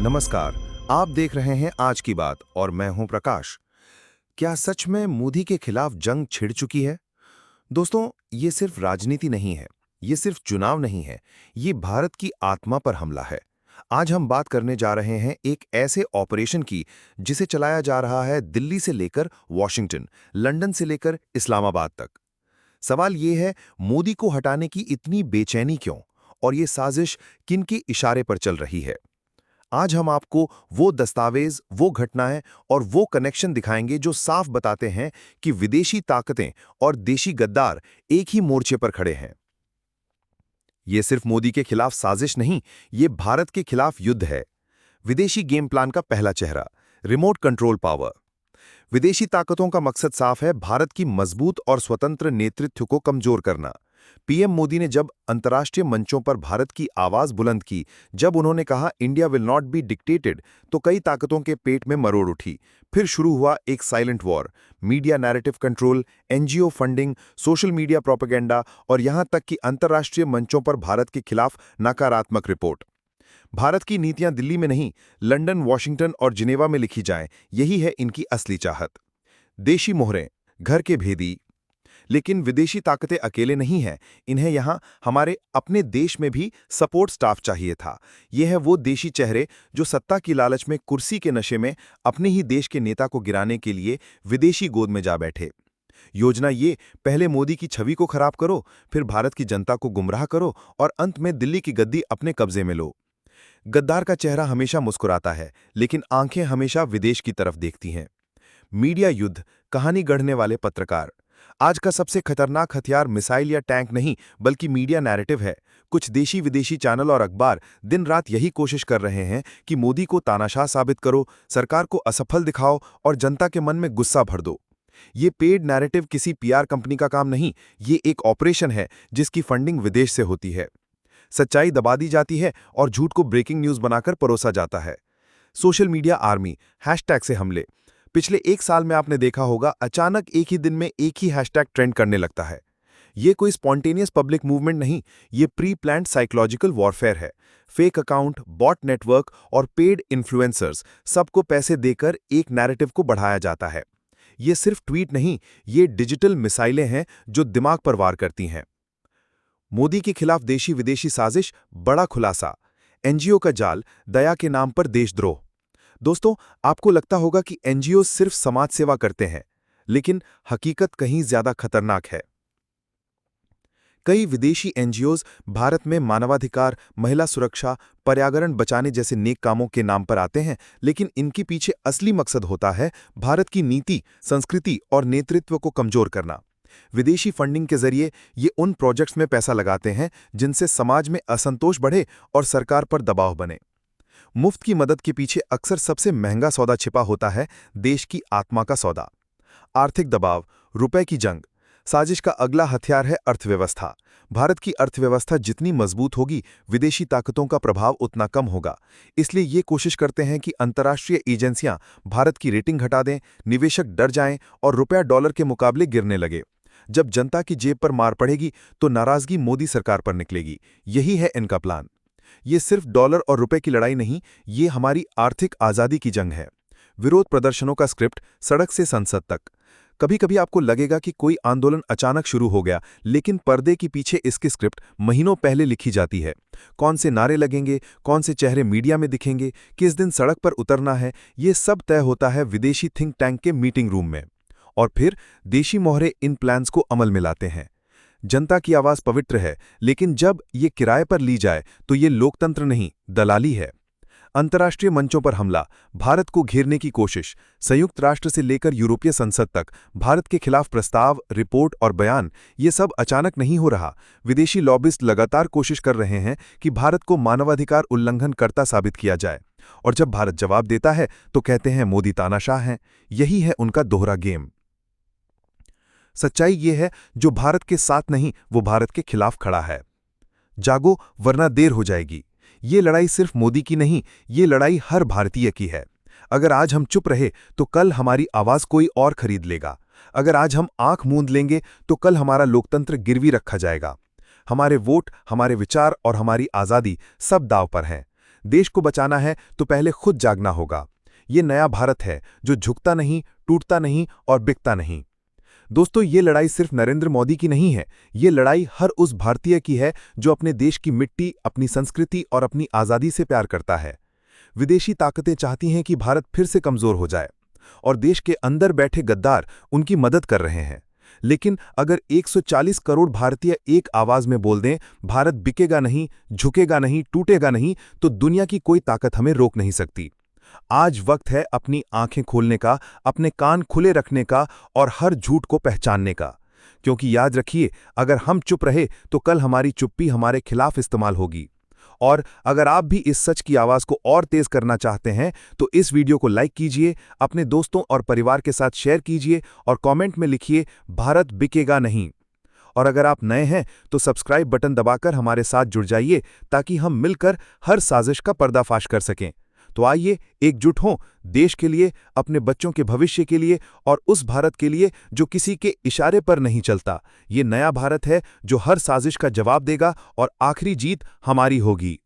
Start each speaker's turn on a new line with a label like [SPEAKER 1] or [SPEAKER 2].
[SPEAKER 1] नमस्कार। आप देख रहे हैं आज की बात और मैं हूं प्रकाश। क्या सच में मोदी के खिलाफ जंग छिड़ चुकी है? दोस्तों, ये सिर्फ राजनीति नहीं है, ये सिर्फ चुनाव नहीं है, ये भारत की आत्मा पर हमला है। आज हम बात करने जा रहे हैं एक ऐसे ऑपरेशन की जिसे चलाया जा रहा है दिल्ली से लेकर वॉशिंगटन, लंदन से लेकर इस्लामाबाद तक। सवाल ये है, मोदी को हटाने की इतनी बेचैनी क्यों? और ये साजिश किन के इशारे पर चल रही है? आज हम आपको वो दस्तावेज, वो घटनाएं और वो कनेक्शन दिखाएंगे जो साफ बताते हैं कि विदेशी ताकतें और देशी गद्दार एक ही मोर्चे पर खड़े हैं। ये सिर्फ मोदी के खिलाफ साजिश नहीं, ये भारत के खिलाफ युद्ध है। विदेशी गेम प्लान का पहला चेहरा, रिमोट कंट्रोल पावर। विदेशी ताकतों का मकसद साफ है, भारत की मजबूत और स्वतंत्र नेतृत्व को कमजोर करना। पीएम मोदी ने जब अंतर्राष्ट्रीय मंचों पर भारत की आवाज बुलंद की, जब उन्होंने कहा India will not be dictated, तो कई ताकतों के पेट में मरोड़ उठी। फिर शुरू हुआ एक silent war, media narrative control, NGO funding, social media propaganda और यहां तक कि अंतर्राष्ट्रीय मंचों पर भारत के खिलाफ नकारात्मक रिपोर्ट। भारत की नीतियां दिल्ली में नहीं, लंदन, वॉशिंगटन और जिनेवा में लिखी जाएं, यही है इनकी असली चाहत। देशी मोहरें, घर के भेदी। लेकिन विदेशी ताकतें अकेले नहीं हैं, इन्हें यहां हमारे अपने देश में भी सपोर्ट स्टाफ चाहिए था। यह है वो देशी चेहरे जो सत्ता की लालच में, कुर्सी के नशे में अपने ही देश के नेता को गिराने के लिए विदेशी गोद में जा बैठे। योजना ये, पहले मोदी की छवि को खराब करो, फिर भारत की जनता को गुमराह करो और अंत में दिल्ली की गद्दी अपने कब्जे में लो। गद्दार का चेहरा हमेशा मुस्कुराता है, लेकिन आंखें हमेशा विदेश की तरफ देखती हैं। मीडिया युद्ध, कहानी गढ़ने वाले पत्रकार। आज का सबसे खतरनाक हथियार मिसाइल या टैंक नहीं, बल्कि मीडिया नैरेटिव है। कुछ देशी विदेशी चैनल और अखबार दिन रात यही कोशिश कर रहे हैं कि मोदी को तानाशाह साबित करो, सरकार को असफल दिखाओ और जनता के मन में गुस्सा भर दो। ये पेड नैरेटिव किसी पीआर कंपनी का काम नहीं, ये एक ऑपरेशन है जिसकी फंडिंग विदेश से होती है। सच्चाई दबा दी जाती है और झूठ को ब्रेकिंग न्यूज बनाकर परोसा जाता है। सोशल मीडिया आर्मी, हैशटैग से हमले। पिछले एक साल में आपने देखा होगा, अचानक एक ही दिन में एक ही हैशटैग ट्रेंड करने लगता है। ये कोई स्पॉन्टेनियस पब्लिक मूवमेंट नहीं, ये प्री प्लान्ड साइकोलॉजिकल वॉरफेयर है। फेक अकाउंट, बॉट नेटवर्क और पेड इन्फ्लुएंसर्स, सबको पैसे देकर एक नैरेटिव को बढ़ाया जाता है। ये सिर्फ ट्वीट नहीं, ये डिजिटल मिसाइलें हैं जो दिमाग पर वार करती हैं। मोदी के खिलाफ देशी विदेशी साजिश, बड़ा खुलासा। एनजीओ का जाल, दया के नाम पर देशद्रोह। दोस्तों, आपको लगता होगा कि एनजीओ सिर्फ समाज सेवा करते हैं, लेकिन हकीकत कहीं ज्यादा खतरनाक है। कई विदेशी एनजीओज भारत में मानवाधिकार, महिला सुरक्षा, पर्यावरण बचाने जैसे नेक कामों के नाम पर आते हैं, लेकिन इनके पीछे असली मकसद होता है भारत की नीति, संस्कृति और नेतृत्व को कमजोर करना। विदेशी फंडिंग के जरिए ये उन प्रोजेक्ट्स में पैसा लगाते हैं जिनसे समाज में असंतोष बढ़े और सरकार पर दबाव बने। मुफ्त की मदद के पीछे अक्सर सबसे महंगा सौदा छिपा होता है, देश की आत्मा का सौदा। आर्थिक दबाव, रुपए की जंग। साजिश का अगला हथियार है अर्थव्यवस्था। भारत की अर्थव्यवस्था जितनी मजबूत होगी, विदेशी ताकतों का प्रभाव उतना कम होगा। इसलिए ये कोशिश करते हैं कि अंतर्राष्ट्रीय एजेंसियां भारत की रेटिंग घटा दें, निवेशक डर जाएं और रुपया डॉलर के मुकाबले गिरने लगे। जब जनता की जेब पर मार पड़ेगी तो नाराजगी मोदी सरकार पर निकलेगी। यही है इनका प्लान। ये सिर्फ डॉलर और रुपए की लड़ाई नहीं, ये हमारी आर्थिक आजादी की जंग है। विरोध प्रदर्शनों का स्क्रिप्ट, सड़क से संसद तक। कभी कभी आपको लगेगा कि कोई आंदोलन अचानक शुरू हो गया, लेकिन पर्दे के पीछे इसकी स्क्रिप्ट महीनों पहले लिखी जाती है। कौन से नारे लगेंगे, कौन से चेहरे मीडिया में दिखेंगे, किस दिन सड़क पर उतरना है, ये सब तय होता है विदेशी थिंक टैंक के मीटिंग रूम में। और फिर देशी मोहरे इन प्लान्स को अमल में लाते हैं। जनता की आवाज पवित्र है, लेकिन जब ये किराए पर ली जाए तो ये लोकतंत्र नहीं, दलाली है। अंतर्राष्ट्रीय मंचों पर हमला, भारत को घेरने की कोशिश। संयुक्त राष्ट्र से लेकर यूरोपीय संसद तक भारत के खिलाफ प्रस्ताव, रिपोर्ट और बयान, ये सब अचानक नहीं हो रहा। विदेशी लॉबिस्ट लगातार कोशिश कर रहे हैं कि भारत को मानवाधिकार उल्लंघन करता साबित किया जाए। और जब भारत जवाब देता है तो कहते हैं मोदी तानाशाह हैं। यही है उनका दोहरा गेम। सच्चाई ये है, जो भारत के साथ नहीं, वो भारत के खिलाफ खड़ा है। जागो, वरना देर हो जाएगी। ये लड़ाई सिर्फ मोदी की नहीं, ये लड़ाई हर भारतीय की है। अगर आज हम चुप रहे तो कल हमारी आवाज कोई और खरीद लेगा। अगर आज हम आंख मूंद लेंगे तो कल हमारा लोकतंत्र गिरवी रखा जाएगा। हमारे वोट, हमारे विचार और हमारी आजादी सब दांव पर हैं।
[SPEAKER 2] देश को बचाना है तो पहले खुद जागना होगा। ये नया भारत है जो झुकता नहीं, टूटता नहीं और बिकता नहीं। दोस्तों, ये लड़ाई सिर्फ नरेंद्र मोदी की नहीं है, ये लड़ाई हर उस भारतीय की है जो अपने देश की मिट्टी, अपनी संस्कृति और अपनी आज़ादी से प्यार करता है। विदेशी ताकतें चाहती हैं कि भारत फिर से कमज़ोर हो जाए और देश के अंदर बैठे गद्दार उनकी मदद कर रहे हैं। लेकिन अगर 140 करोड़ भारतीय एक आवाज में बोल दें, भारत बिकेगा नहीं, झुकेगा नहीं, टूटेगा नहीं, तो दुनिया की कोई ताकत हमें रोक नहीं सकती। आज वक्त है अपनी आंखें खोलने का, अपने कान खुले रखने का और हर झूठ को पहचानने का। क्योंकि याद रखिए, अगर हम चुप रहे तो कल हमारी चुप्पी हमारे खिलाफ इस्तेमाल होगी। और अगर आप भी इस सच की आवाज़ को और तेज़ करना चाहते हैं तो इस वीडियो को लाइक कीजिए, अपने दोस्तों और परिवार के साथ शेयर कीजिए और कमेंट में लिखिए, भारत बिकेगा नहीं। और अगर आप नए हैं तो सब्सक्राइब बटन दबाकर हमारे साथ जुड़ जाइए ताकि हम मिलकर हर साजिश का पर्दाफाश कर सकें। तो आइए एकजुट हों, देश के लिए, अपने बच्चों के भविष्य के लिए और उस भारत के लिए जो किसी के इशारे पर नहीं चलता। ये नया भारत है जो हर साजिश का जवाब देगा और आखिरी जीत हमारी होगी।